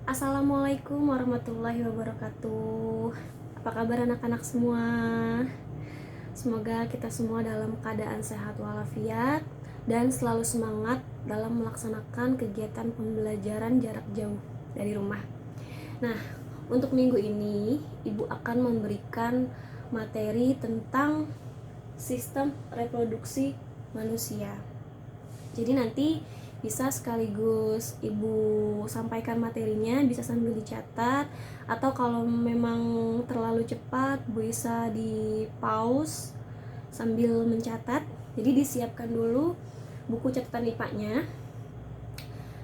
Assalamualaikum warahmatullahi wabarakatuh. Apa kabar anak-anak semua? Semoga kita semua dalam keadaan sehat walafiat dan selalu semangat dalam melaksanakan kegiatan pembelajaran jarak jauh dari rumah. Nah, untuk minggu ini Ibu akan memberikan materi tentang sistem reproduksi manusia. Jadi nanti bisa sekaligus Ibu sampaikan materinya, bisa sambil dicatat, atau kalau memang terlalu cepat bisa di pause sambil mencatat. Jadi disiapkan dulu buku catatan IPA-nya.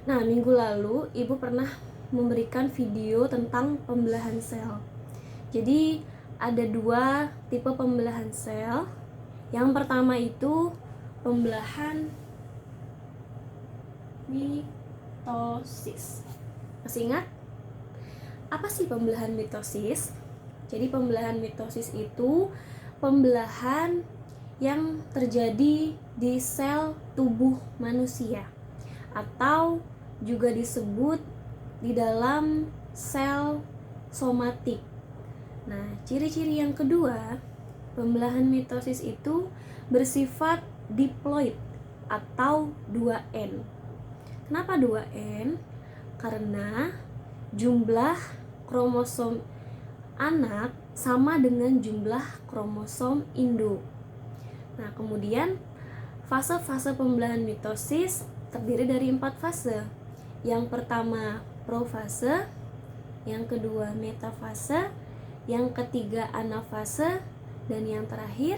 Nah, minggu lalu Ibu pernah memberikan video tentang pembelahan sel. Jadi ada dua tipe pembelahan sel. Yang pertama itu pembelahan mitosis. Masih ingat? Apa sih pembelahan mitosis? Jadi pembelahan mitosis itu pembelahan yang terjadi di sel tubuh manusia atau juga disebut di dalam sel somatik. Nah, ciri-ciri yang kedua, pembelahan mitosis itu bersifat diploid atau 2N. Kenapa 2N? Karena jumlah kromosom anak sama dengan jumlah kromosom induk. Nah, kemudian fase-fase pembelahan mitosis terdiri dari 4 fase. Yang pertama profase, yang kedua metafase, yang ketiga anafase, dan yang terakhir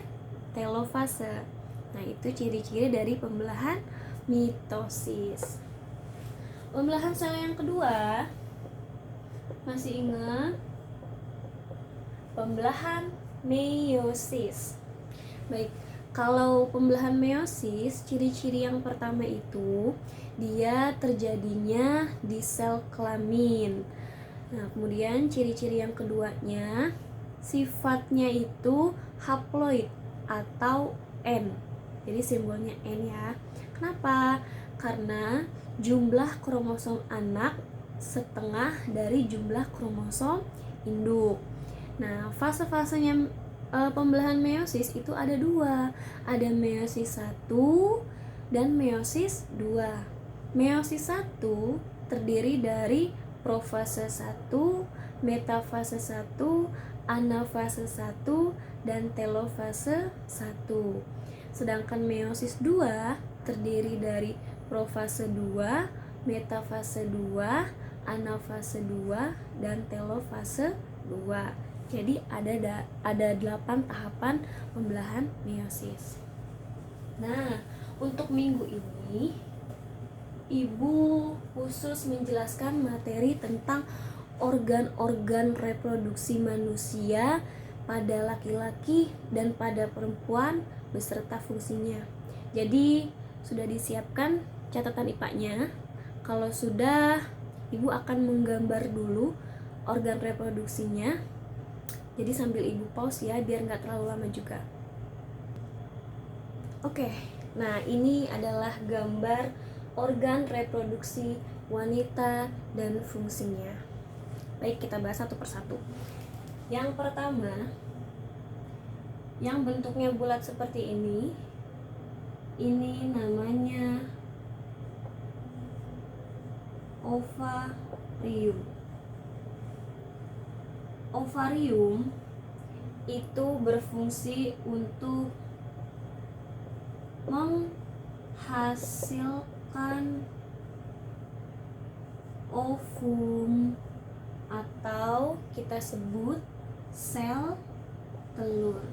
telofase. Nah, itu ciri-ciri dari pembelahan mitosis. Pembelahan sel yang kedua, masih ingat? Pembelahan meiosis. Baik, kalau pembelahan meiosis, ciri-ciri yang pertama itu dia terjadinya di sel kelamin. Nah, kemudian ciri-ciri yang keduanya, sifatnya itu haploid atau N. Jadi simbolnya N ya. Kenapa? Karena jumlah kromosom anak setengah dari jumlah kromosom induk. Nah, fase-fasenya pembelahan meiosis itu ada dua. Ada meiosis 1 dan meiosis 2. Meiosis 1 terdiri dari profase 1, metafase 1, anafase 1, dan telofase 1. Sedangkan meiosis 2 terdiri dari profase 2, metafase 2, anafase 2, dan telofase 2. Jadi ada 8 tahapan pembelahan meiosis. Nah, untuk minggu ini Ibu khusus menjelaskan materi tentang organ-organ reproduksi manusia pada laki-laki dan pada perempuan beserta fungsinya. Jadi sudah disiapkan catatan IPA-nya. Kalau sudah, Ibu akan menggambar dulu organ reproduksinya. Jadi sambil Ibu pause ya, biar nggak terlalu lama juga. Oke, nah ini adalah gambar organ reproduksi wanita dan fungsinya. Baik, kita bahas satu persatu. Yang pertama, yang bentuknya bulat seperti ini namanya ovarium. Ovarium itu berfungsi untuk menghasilkan ovum atau kita sebut sel telur.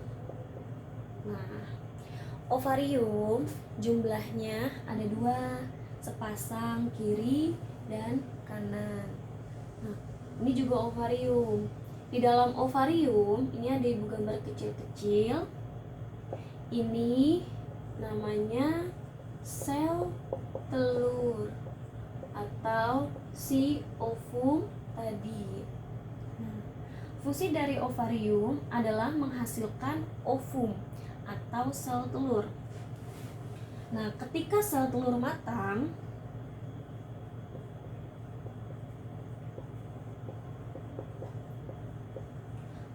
Nah, ovarium jumlahnya ada 2, sepasang kiri dan kanan. Nah, ini juga ovarium. Di dalam ovarium ini ada ibu gambar kecil-kecil. Ini namanya sel telur atau si ovum tadi. Nah, fungsi dari ovarium adalah menghasilkan ovum atau sel telur. Nah, ketika sel telur matang,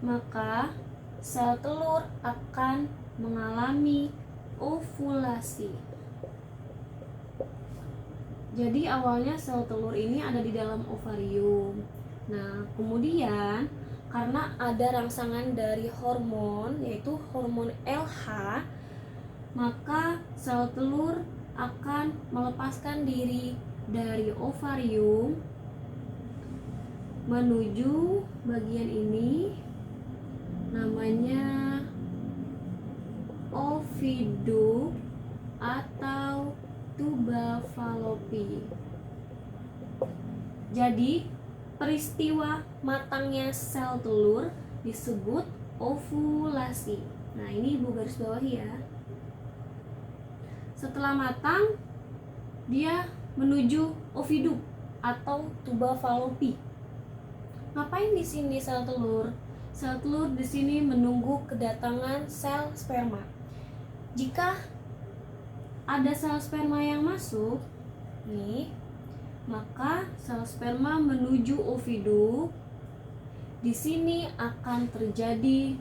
maka sel telur akan mengalami ovulasi. Jadi awalnya sel telur ini ada di dalam ovarium. Nah, kemudian karena ada rangsangan dari hormon, yaitu hormon LH, maka sel telur akan melepaskan diri dari ovarium menuju bagian ini, namanya oviduk atau tuba fallopi. Jadi peristiwa matangnya sel telur disebut ovulasi. Nah, ini Ibu garis bawahi ya. Setelah matang, dia menuju oviduk atau tuba fallopi. Ngapain di sini sel telur? Sel telur di sini menunggu kedatangan sel sperma. Jika ada sel sperma yang masuk nih, maka sel sperma menuju oviduk. Di sini akan terjadi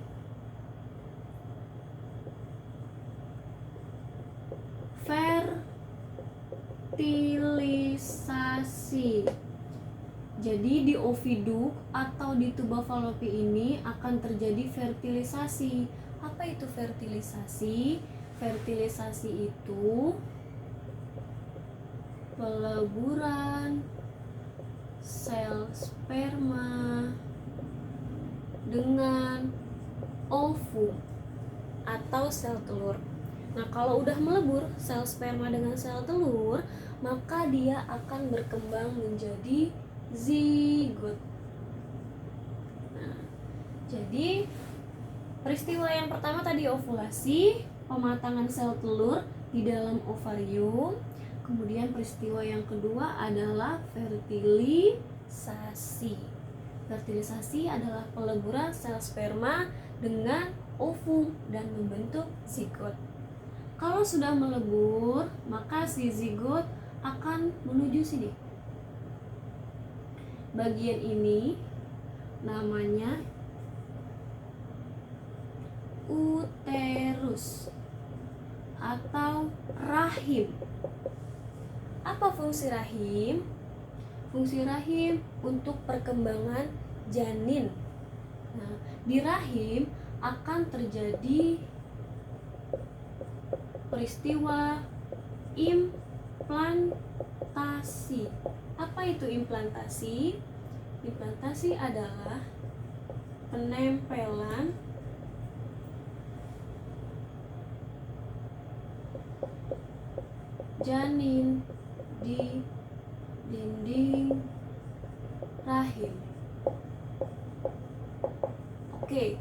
fertilisasi. Jadi di oviduk atau di tuba fallopi ini akan terjadi fertilisasi. Apa itu fertilisasi? Fertilisasi itu peleburan sel sperma dengan ovum atau sel telur. Nah, kalau udah melebur sel sperma dengan sel telur, maka dia akan berkembang menjadi zigot. Nah, jadi peristiwa yang pertama tadi ovulasi, pematangan sel telur di dalam ovarium. Kemudian peristiwa yang kedua adalah fertilisasi. Fertilisasi adalah peleburan sel sperma dengan ovum dan membentuk zigot. Kalau sudah melebur, maka si zigot akan menuju sini. Bagian ini namanya uterus atau rahim. Apa fungsi rahim? Fungsi rahim untuk perkembangan janin. Nah, di rahim akan terjadi peristiwa implantasi. Apa itu implantasi? Implantasi adalah penempelan janin di dinding rahim. Oke,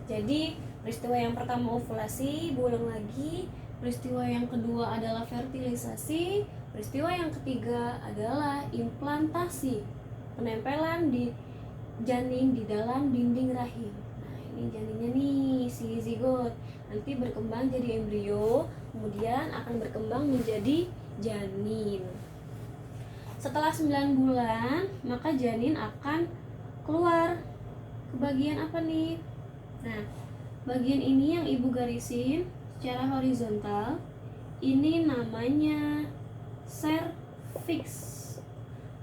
jadi peristiwa yang pertama ovulasi, ulang lagi. Peristiwa yang kedua adalah fertilisasi. Peristiwa yang ketiga adalah implantasi, penempelan di janin di dalam dinding rahim. Nah, ini janinnya nih, si zigot. Nanti berkembang jadi embrio, kemudian akan berkembang menjadi janin. Setelah 9 bulan, maka janin akan keluar ke bagian apa nih? Nah, bagian ini yang Ibu garisin secara horizontal, ini namanya serviks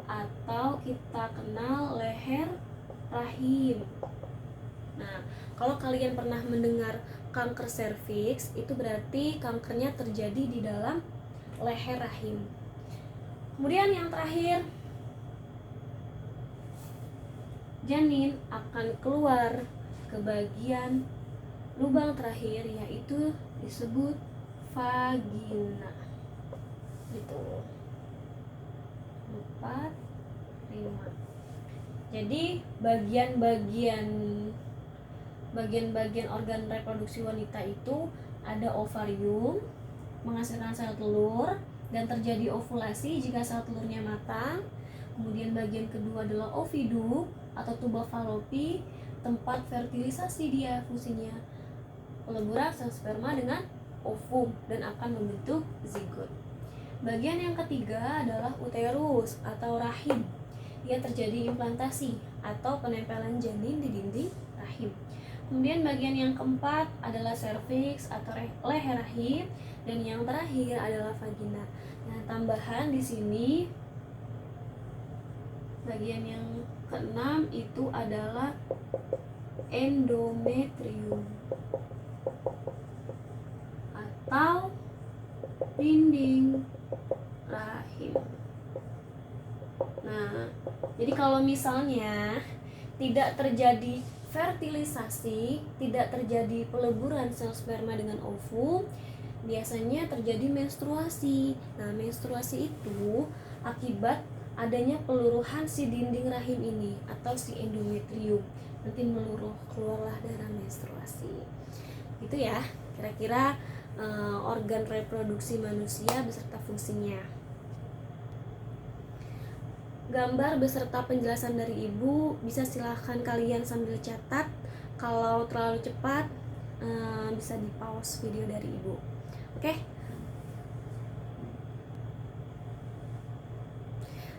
atau kita kenal leher rahim. Nah, kalau kalian pernah mendengar kanker serviks, itu berarti kankernya terjadi di dalam leher rahim. Kemudian yang terakhir, janin akan keluar ke bagian lubang terakhir, yaitu disebut vagina. Gitu. 4, 5. Jadi bagian-bagian organ reproduksi wanita itu ada ovarium, menghasilkan sel telur, dan terjadi ovulasi jika sel telurnya matang. Kemudian bagian kedua adalah oviduk atau tuba fallopi, tempat fertilisasi dia fungsinya. Peleburan sel sperma dengan ovum dan akan membentuk zigot. Bagian yang ketiga adalah uterus atau rahim. dia terjadi implantasi atau penempelan janin di dinding rahim. Kemudian bagian yang keempat adalah serviks atau leher rahim, dan yang terakhir adalah vagina. Nah, tambahan di sini bagian yang keenam itu adalah endometrium atau dinding rahim. Nah, jadi kalau misalnya tidak terjadi fertilisasi, tidak terjadi peleburan sel sperma dengan ovum, biasanya terjadi menstruasi. Nah, menstruasi itu akibat adanya peluruhan si dinding rahim ini atau si endometrium. Nanti meluruh, keluarlah darah menstruasi. Itu ya, kira-kira organ reproduksi manusia beserta fungsinya. Gambar beserta penjelasan dari ibu bisa silahkan kalian sambil catat. Kalau terlalu cepat bisa di pause video dari ibu. Oke?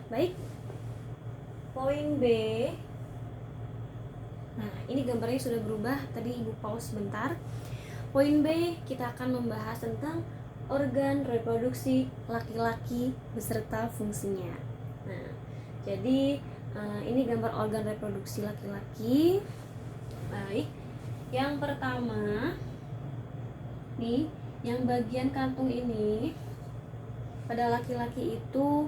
Baik, poin B. Nah, ini gambarnya sudah berubah, tadi ibu pause sebentar. Poin B, kita akan membahas tentang organ reproduksi laki-laki beserta fungsinya. Nah, jadi ini gambar organ reproduksi laki-laki. Baik, yang pertama nih, yang bagian kantung ini pada laki-laki itu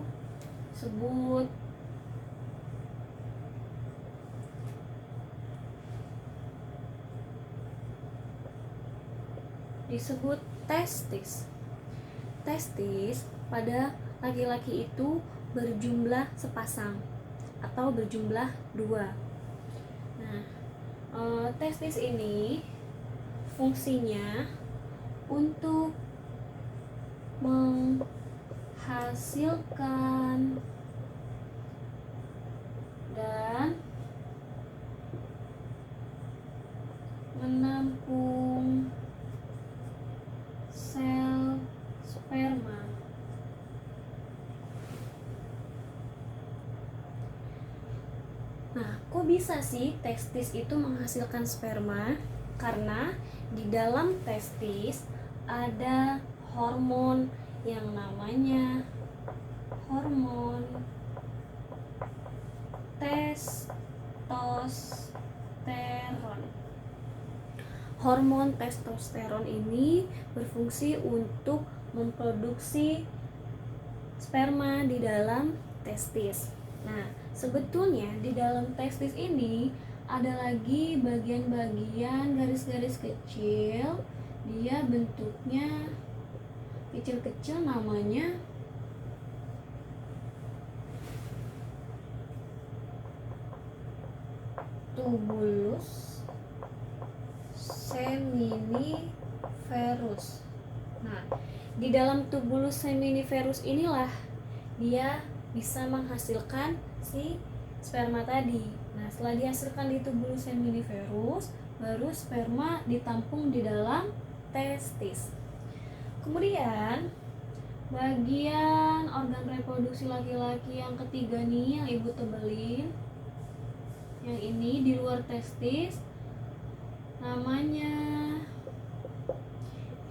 disebut testis. Testis pada laki-laki itu berjumlah sepasang atau berjumlah 2. Nah, testis ini fungsinya untuk menghasilkan dan menampung sel sperma. Nah, kok bisa sih testis itu menghasilkan sperma? Karena di dalam testis ada hormon yang namanya hormon testosteron. Hormon testosteron ini berfungsi untuk memproduksi sperma di dalam testis. Nah, sebetulnya di dalam testis ini ada lagi bagian-bagian garis-garis kecil. Dia bentuknya kecil-kecil, namanya tubulus seminiferus. Nah, di dalam tubulus seminiferus inilah dia bisa menghasilkan si sperma tadi. Nah, setelah dihasilkan di tubulus seminiferus, baru sperma ditampung di dalam testis. Kemudian bagian organ reproduksi laki-laki yang ketiga nih, yang ibu tebelin, yang ini di luar testis, namanya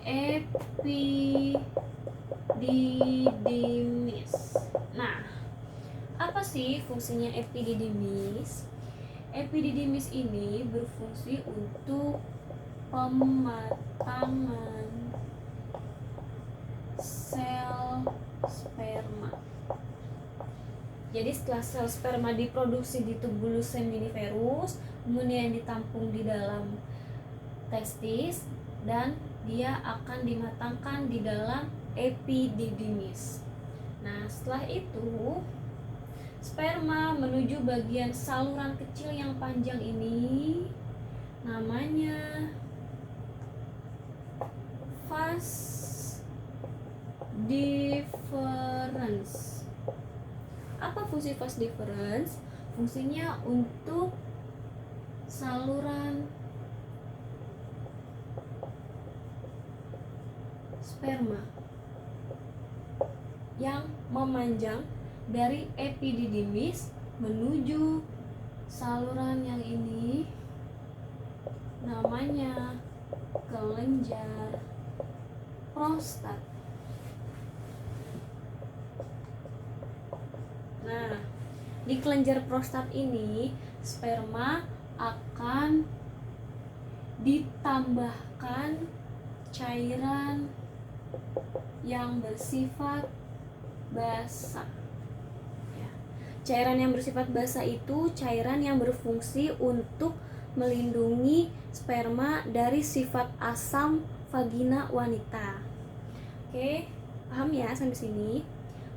epididymis. Nah, apa sih fungsinya epididymis? Epididymis ini berfungsi untuk pematangan sel sperma. Jadi setelah sel sperma diproduksi di tubulus seminiferus, kemudian ditampung di dalam testis, dan dia akan dimatangkan di dalam epididymis. Nah, setelah itu sperma menuju bagian saluran kecil yang panjang ini, namanya vas deferens. Apa fungsi vas deferens? Fungsinya untuk saluran sperma yang memanjang dari epididymis menuju saluran yang ini namanya kelenjar prostat. Nah, di kelenjar prostat ini sperma akan ditambahkan cairan yang bersifat basah. Ya. Cairan yang bersifat basah itu cairan yang berfungsi untuk melindungi sperma dari sifat asam vagina wanita. Oke, paham ya sampai sini?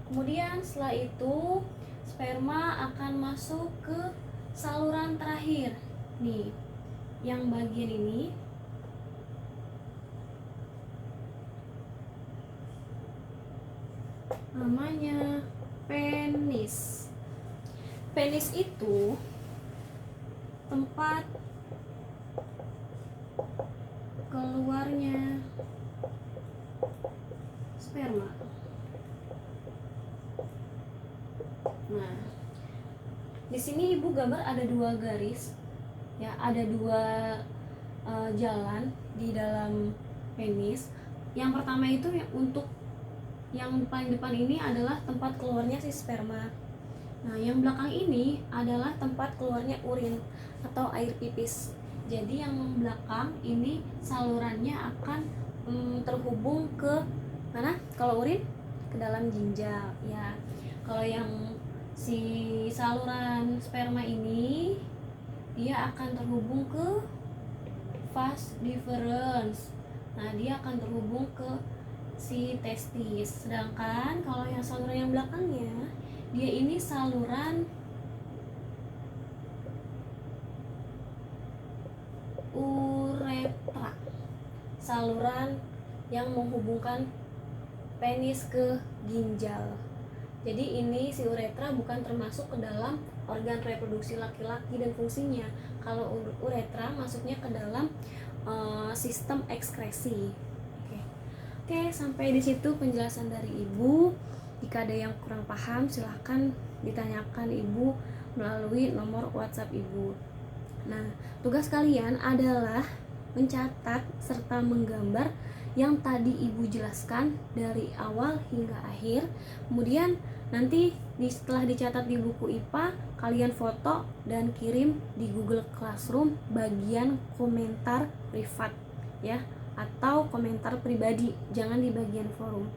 Kemudian setelah itu sperma akan masuk ke saluran terakhir. Nih, yang bagian ini namanya penis. Penis itu tempat keluarnya sperma. Nah, di sini ibu gambar ada dua garis, ya, ada dua jalan di dalam penis. Yang pertama itu untuk yang paling depan ini adalah tempat keluarnya si sperma. Nah, yang belakang ini adalah tempat keluarnya urin atau air pipis. Jadi yang belakang ini salurannya akan terhubung ke mana? Kalau urin ke dalam ginjal, ya. Kalau yang si saluran sperma ini dia akan terhubung ke vas deferens. Nah, dia akan terhubung ke si testis. Sedangkan kalau yang saluran yang belakangnya, dia ini saluran uretra, saluran yang menghubungkan penis ke ginjal. Jadi ini si uretra bukan termasuk ke dalam organ reproduksi laki-laki dan fungsinya. Kalau uretra masuknya ke dalam sistem ekskresi. Oke, sampai di situ penjelasan dari ibu. Jika ada yang kurang paham, silahkan ditanyakan ibu melalui nomor WhatsApp ibu. Nah, tugas kalian adalah mencatat serta menggambar yang tadi ibu jelaskan dari awal hingga akhir. Kemudian nanti setelah dicatat di buku IPA, kalian foto dan kirim di Google Classroom bagian komentar privat, ya, atau komentar pribadi, jangan di bagian forum.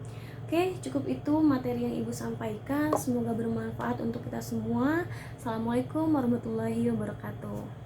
Oke, cukup itu materi yang ibu sampaikan. Semoga bermanfaat untuk kita semua. Assalamualaikum warahmatullahi wabarakatuh.